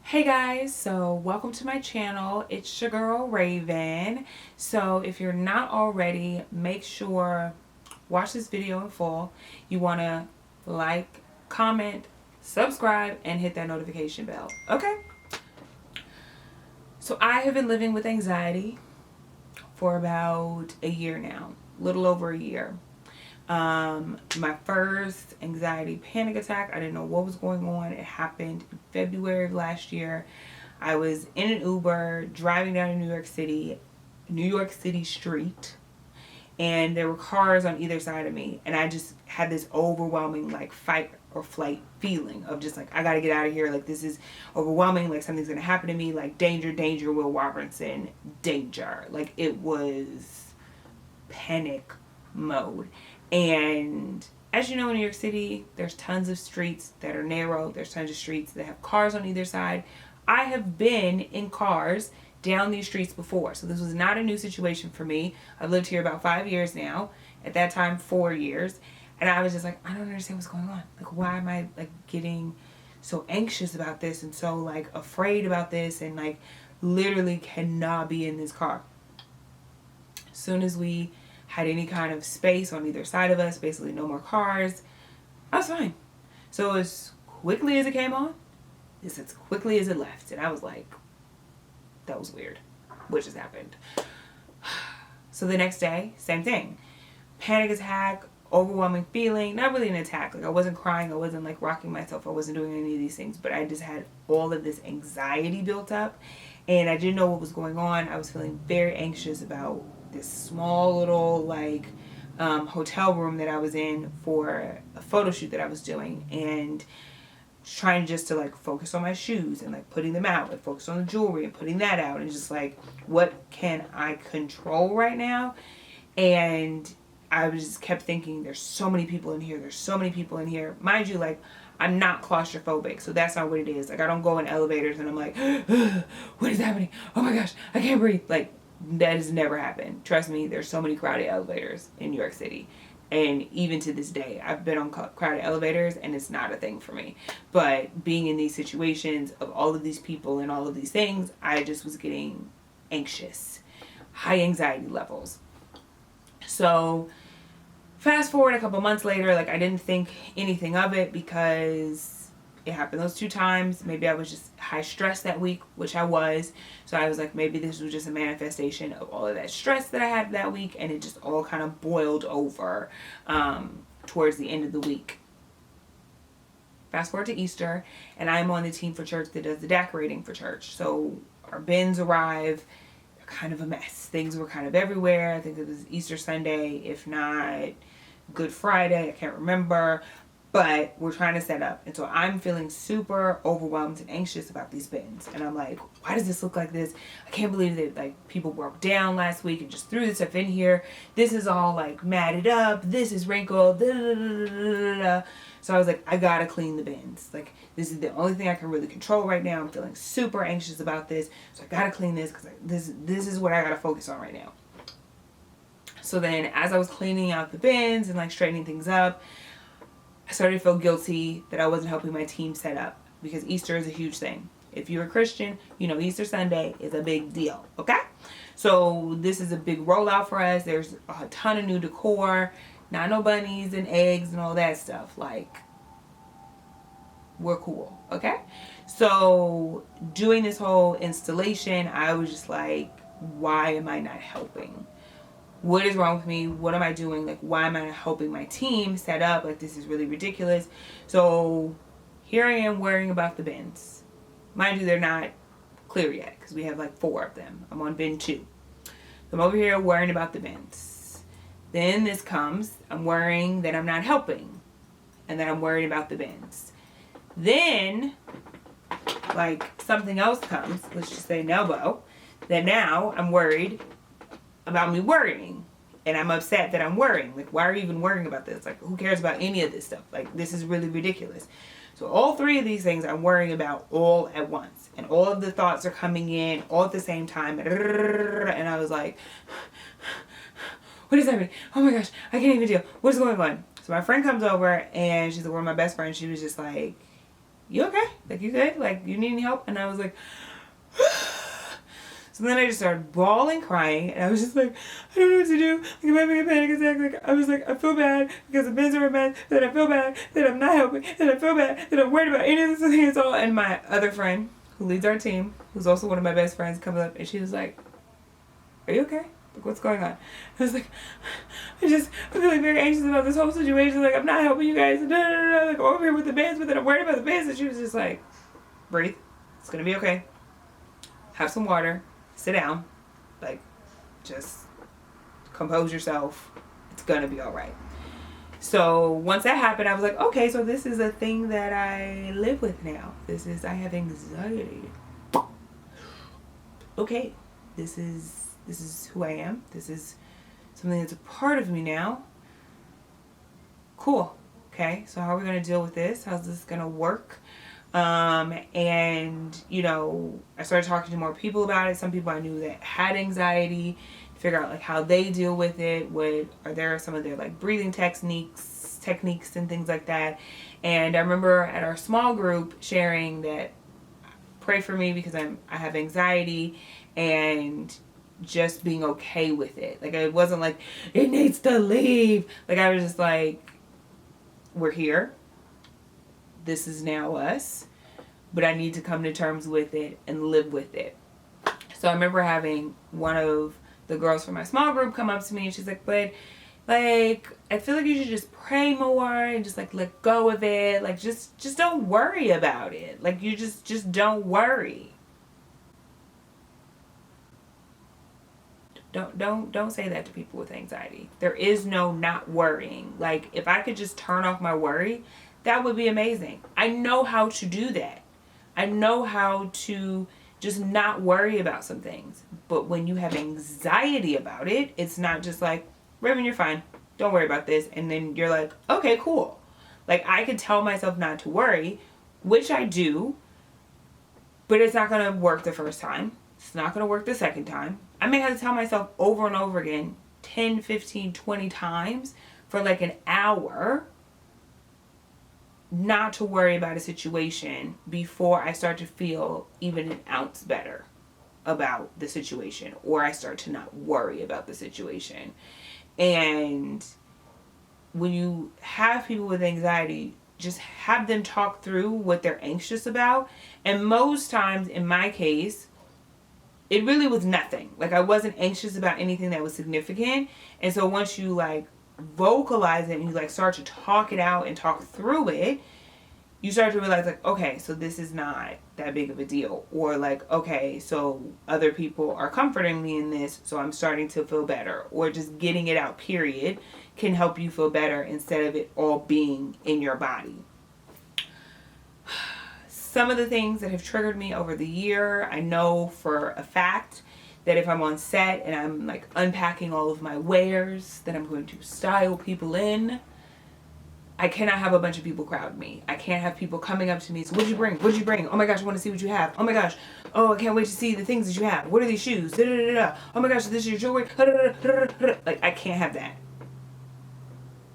Hey guys, so welcome to my channel. It's your girl Raven. So if you're not already, make sure watch this video in full. You want to like, comment, subscribe, and hit that notification bell. Okay? So I have been living with anxiety for about a year now, little over a year. My first anxiety panic attack, I didn't know what was going on. It happened in February of last year. I was in an Uber driving down to New York City street, and there were cars on either side of me, and I just had this overwhelming like fight or flight feeling of just like, I gotta get out of here, like this is overwhelming, like something's gonna happen to me, like danger, danger, Will Robinson, danger. Like it was panic mode. And as you know, in New York City, there's tons of streets that are narrow. There's tons of streets that have cars on either side. I have been in cars down these streets before, so this was not a new situation for me. I've lived here about 5 years now. At that time, 4 years. And I was just like, I don't understand what's going on. Like, why am I like getting so anxious about this and so like afraid about this and like literally cannot be in this car. As soon as we had any kind of space on either side of us, basically no more cars, I was fine. So as quickly as it came on, it's as quickly as it left. And I was like, that was weird. What just happened? So the next day, same thing. Panic attack, overwhelming feeling, not really an attack. Like I wasn't crying, I wasn't like rocking myself, I wasn't doing any of these things, but I just had all of this anxiety built up and I didn't know what was going on. I was feeling very anxious about this small little like hotel room that I was in for a photo shoot that I was doing, and trying just to like focus on my shoes and like putting them out and focus on the jewelry and putting that out and just like, what can I control right now? And I just kept thinking, there's so many people in here, there's so many people in here. Mind you, like I'm not claustrophobic, so that's not what it is. Like I don't go in elevators and I'm like, what is happening? Oh my gosh, I can't breathe. Like that has never happened. Trust me, there's so many crowded elevators in New York City. And even to this day, I've been on crowded elevators and it's not a thing for me. But being in these situations of all of these people and all of these things, I just was getting anxious. High anxiety levels. So fast forward a couple months later, like I didn't think anything of it because it happened those 2 times. Maybe I was just high stress that week, which I was. So I was like, maybe this was just a manifestation of all of that stress that I had that week, and it just all kind of boiled over towards the end of the week. Fast forward to Easter, and I'm on the team for church that does the decorating for church. So our bins arrive, they're kind of a mess. Things were kind of everywhere. I think it was Easter Sunday, if not Good Friday, I can't remember. But we're trying to set up. And so I'm feeling super overwhelmed and anxious about these bins. And I'm like, why does this look like this? I can't believe that like people broke down last week and just threw this stuff in here. This is all like matted up. This is wrinkled. Da, da, da, da, da. So I was like, I gotta clean the bins. Like this is the only thing I can really control right now. I'm feeling super anxious about this. So I gotta clean this because this is what I gotta focus on right now. So then as I was cleaning out the bins and like straightening things up, I started to feel guilty that I wasn't helping my team set up, because Easter is a huge thing. If you're a Christian, you know Easter Sunday is a big deal, okay? So this is a big rollout for us. There's a ton of new decor, not no bunnies and eggs and all that stuff. Like, we're cool, okay? So doing this whole installation, I was just like, why am I not helping? What is wrong with me? What am I doing? Like, why am I not helping my team set up? Like, this is really ridiculous. So here I am worrying about the bins. Mind you, they're not clear yet because we have like 4 of them. I'm on bin 2. So I'm over here worrying about the bins. Then this comes. I'm worrying that I'm not helping. And then I'm worried about the bins. Then, like, something else comes. Let's just say an elbow. That now I'm worried about me worrying, and I'm upset that I'm worrying. Like, why are you even worrying about this? Like, who cares about any of this stuff? Like, this is really ridiculous. So all 3 of these things I'm worrying about all at once, and all of the thoughts are coming in all at the same time, and I was like, what is happening? Oh my gosh, I can't even deal. What's going on? So my friend comes over, and she's one of my best friends. She was just like, you okay? Like, you good? Like, you need any help? And I was like, so then I just started bawling, crying, and I was just like, I don't know what to do. Like, I'm having a panic attack. Like, I was like, I feel bad because the bins are a mess. Then I feel bad that I'm not helping. Then I feel bad that I'm worried about any of this things all. And my other friend, who leads our team, who's also one of my best friends, comes up and she was like, are you okay? Like, what's going on? I was like, I'm feeling very anxious about this whole situation. Like, I'm not helping you guys. Like, I'm over here with the bins, but then I'm worried about the bins. And she was just like, breathe. It's gonna be okay. Have some water. Sit down. Like, just compose yourself. It's gonna be all right. So once that happened, I was like, okay, so this is a thing that I live with now. I have anxiety. Okay, this is who I am. This is something that's a part of me now. Cool. Okay, so how are we gonna deal with this? How's this gonna work? And you know, I started talking to more people about it. Some people I knew that had anxiety, figure out like how they deal with it. Are there some of their like breathing techniques and things like that. And I remember at our small group sharing that, pray for me because I have anxiety, and just being okay with it. Like, it wasn't like it needs to leave. Like, I was just like, we're here. This is now us, but I need to come to terms with it and live with it. So I remember having one of the girls from my small group come up to me and she's like, but like, I feel like you should just pray more and just like let go of it. Like, just don't worry about it. Like, you just don't worry. Don't say that to people with anxiety. There is no not worrying. Like, if I could just turn off my worry, that would be amazing. I know how to do that. I know how to just not worry about some things. But when you have anxiety about it, it's not just like, Raven, you're fine. Don't worry about this. And then you're like, okay, cool. Like, I could tell myself not to worry, which I do, but it's not going to work the first time. It's not going to work the second time. I may have to tell myself over and over again 10, 15, 20 times for like an hour not to worry about a situation before I start to feel even an ounce better about the situation, or I start to not worry about the situation. And when you have people with anxiety, just have them talk through what they're anxious about. And most times, in my case, it really was nothing. Like, I wasn't anxious about anything that was significant. And so once you like vocalize it and you like start to talk it out and talk through it, you start to realize like, okay, so this is not that big of a deal. Or like, okay, so other people are comforting me in this, so I'm starting to feel better. Or just getting it out, period, can help you feel better instead of it all being in your body. Some of the things that have triggered me over the year, I know for a fact that if I'm on set and I'm like unpacking all of my wares that I'm going to style people in, I cannot have a bunch of people crowd me. I can't have people coming up to me. So what'd you bring? What'd you bring? Oh my gosh, I want to see what you have. Oh my gosh. Oh, I can't wait to see the things that you have. What are these shoes? Da, da, da, da. Oh my gosh, this is your jewelry. Da, da, da, da, da. Like, I can't have that.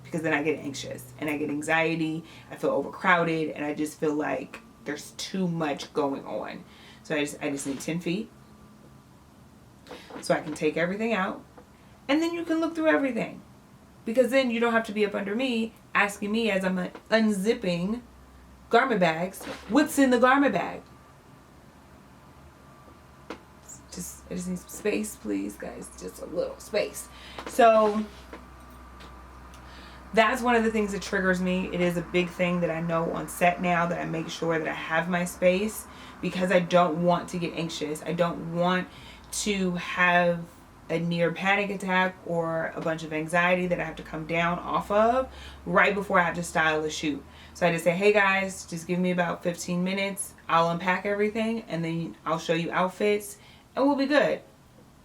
Because then I get anxious and I get anxiety. I feel overcrowded and I just feel like there's too much going on. So I just need 10 feet so I can take everything out, and then you can look through everything, because then you don't have to be up under me asking me as I'm unzipping garment bags, what's in the garment bag. I just need some space, please, guys. Just a little space. So that's one of the things that triggers me. It is a big thing that I know on set now, that I make sure that I have my space, because I don't want to get anxious. I don't want to have a near panic attack or a bunch of anxiety that I have to come down off of right before I have to style a shoot. So I just say, hey guys, just give me about 15 minutes. I'll unpack everything and then I'll show you outfits and we'll be good.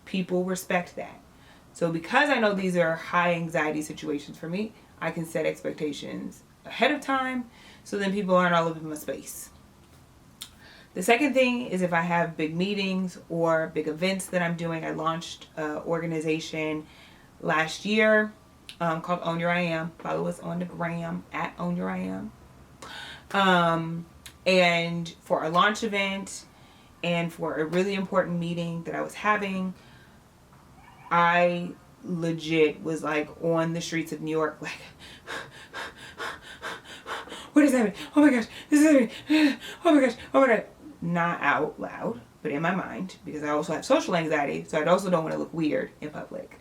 People respect that. So because I know these are high anxiety situations for me, I can set expectations ahead of time so then people aren't all up in my space. The second thing is if I have big meetings or big events that I'm doing. I launched an organization last year called Own Your I Am. Follow us on the gram at Own Your I Am. And for a launch event and for a really important meeting that I was having, I legit was like on the streets of New York, like, what is happening? Oh my gosh, this is happening. Oh my gosh, oh my god. Not out loud, but in my mind, because I also have social anxiety, so I also don't want to look weird in public.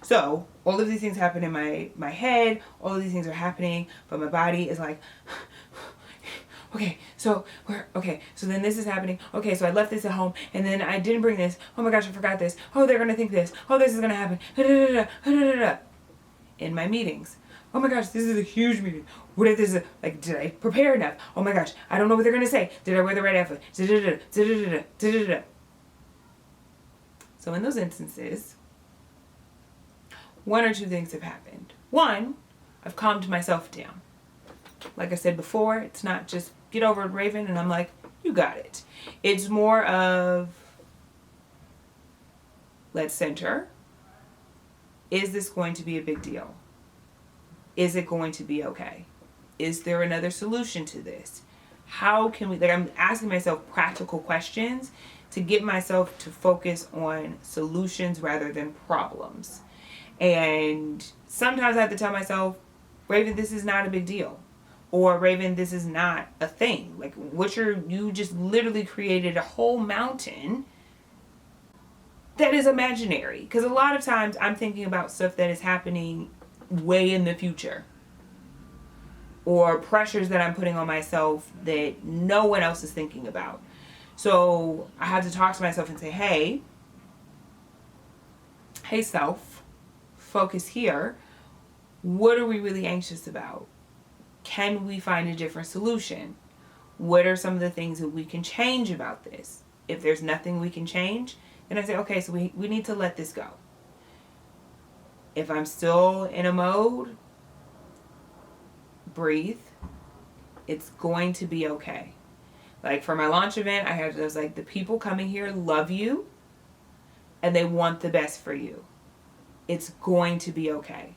So all of these things happen in my head, all of these things are happening, but my body is like, okay, so then this is happening. Okay, so I left this at home, and then I didn't bring this. Oh my gosh, I forgot this. Oh, they're gonna think this. Oh, this is gonna happen. In my meetings. Oh my gosh, this is a huge meeting. What if this is, like, did I prepare enough? Oh my gosh, I don't know what they're gonna say. Did I wear the right outfit? So in those instances, one or two things have happened. One, I've calmed myself down. Like I said before, it's not just get over it, Raven, and I'm like, you got it. It's more of, let's center. Is this going to be a big deal? Is it going to be okay? Is there another solution to this? How can we, like, I'm asking myself practical questions to get myself to focus on solutions rather than problems. And sometimes I have to tell myself, Raven, this is not a big deal. Or, Raven, this is not a thing. Like, you just literally created a whole mountain that is imaginary. Because a lot of times I'm thinking about stuff that is happening way in the future. Or pressures that I'm putting on myself that no one else is thinking about. So I have to talk to myself and say, hey self, focus here. What are we really anxious about? Can we find a different solution? What are some of the things that we can change about this? If there's nothing we can change, then I say, okay, so we need to let this go. If I'm still in a mode, breathe. It's going to be okay. Like for my launch event, I was like, the people coming here love you and they want the best for you. It's going to be okay.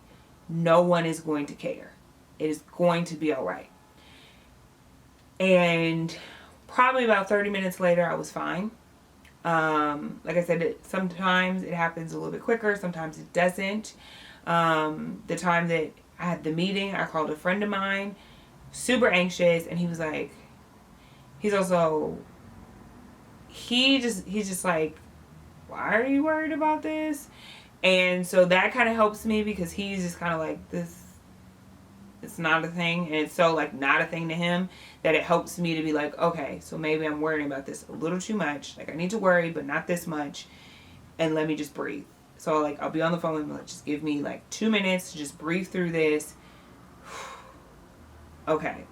No one is going to care. It is going to be all right. And probably about 30 minutes later, I was fine. Like I said, sometimes it happens a little bit quicker. Sometimes it doesn't. The time that I had the meeting, I called a friend of mine, super anxious, and he was like, he's just like, why are you worried about this? And so that kind of helps me because he's just kind of like, this, it's not a thing. And it's so like not a thing to him that it helps me to be like, okay, so maybe I'm worrying about this a little too much. Like I need to worry, but not this much. And let me just breathe. So like I'll be on the phone and like, just give me like 2 minutes to just breathe through this. Okay.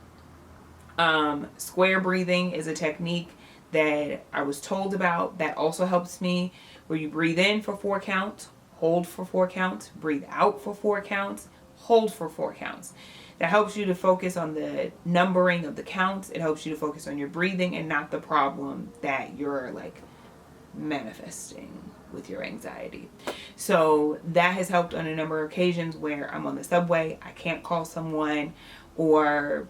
Square breathing is a technique that I was told about that also helps me, where you breathe in for 4 counts, hold for 4 counts, breathe out for 4 counts, hold for 4 counts. That helps you to focus on the numbering of the counts. It helps you to focus on your breathing and not the problem that you're like manifesting with your anxiety. So that has helped on a number of occasions where I'm on the subway, I can't call someone, or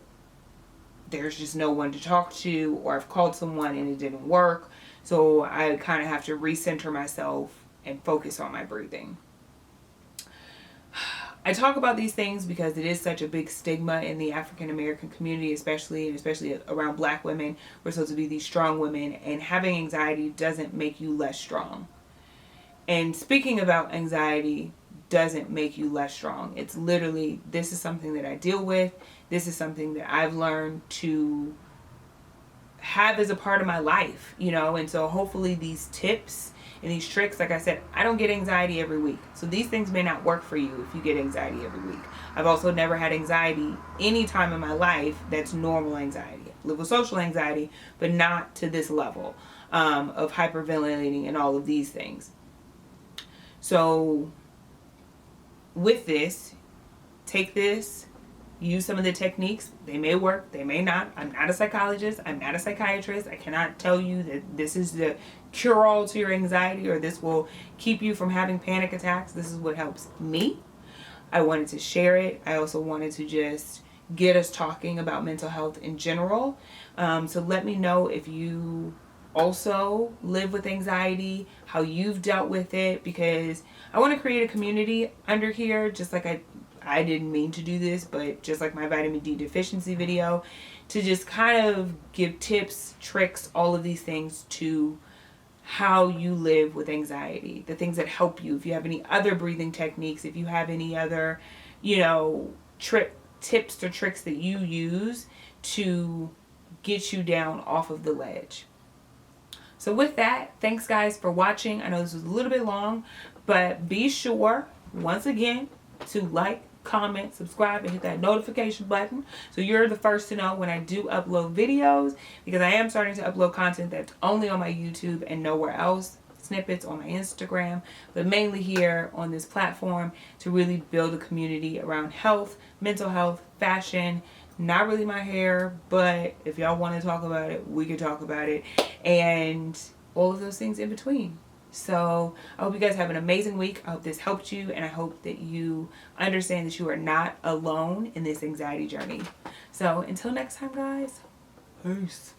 there's just no one to talk to, or I've called someone and it didn't work. So I kind of have to recenter myself and focus on my breathing. I talk about these things because it is such a big stigma in the African American community, especially around Black women. We're supposed to be these strong women, and having anxiety doesn't make you less strong. And speaking about anxiety doesn't make you less strong. It's literally, this is something that I deal with. This is something that I've learned to have as a part of my life, you know. And so hopefully these tips and these tricks, like I said, I don't get anxiety every week. So these things may not work for you if you get anxiety every week. I've also never had anxiety any time in my life that's normal anxiety. I live with social anxiety, but not to this level of hyperventilating and all of these things. So with this, take this, use some of the techniques. They may work, they may not. I'm not a psychologist. I'm not a psychiatrist. I cannot tell you that this is the cure-all to your anxiety or this will keep you from having panic attacks. This is what helps me. I wanted to share it. I also wanted to just get us talking about mental health in general. So let me know if you also live with anxiety, how you've dealt with it, because I want to create a community under here, just like I didn't mean to do this, but just like my vitamin D deficiency video, to just kind of give tips, tricks, all of these things to how you live with anxiety, the things that help you. If you have any other breathing techniques, if you have any other, tips or tricks that you use to get you down off of the ledge. So with that, thanks guys for watching. I know this was a little bit long, but be sure, once again, to like, comment, subscribe, and hit that notification button so you're the first to know when I do upload videos, because I am starting to upload content that's only on my YouTube and nowhere else. Snippets on my Instagram, but mainly here on this platform to really build a community around health, mental health, fashion. Not really my hair, but if y'all want to talk about it, we can talk about it, and all of those things in between. So I hope you guys have an amazing week. I hope this helped you, and I hope that you understand that you are not alone in this anxiety journey. So until next time, guys, peace.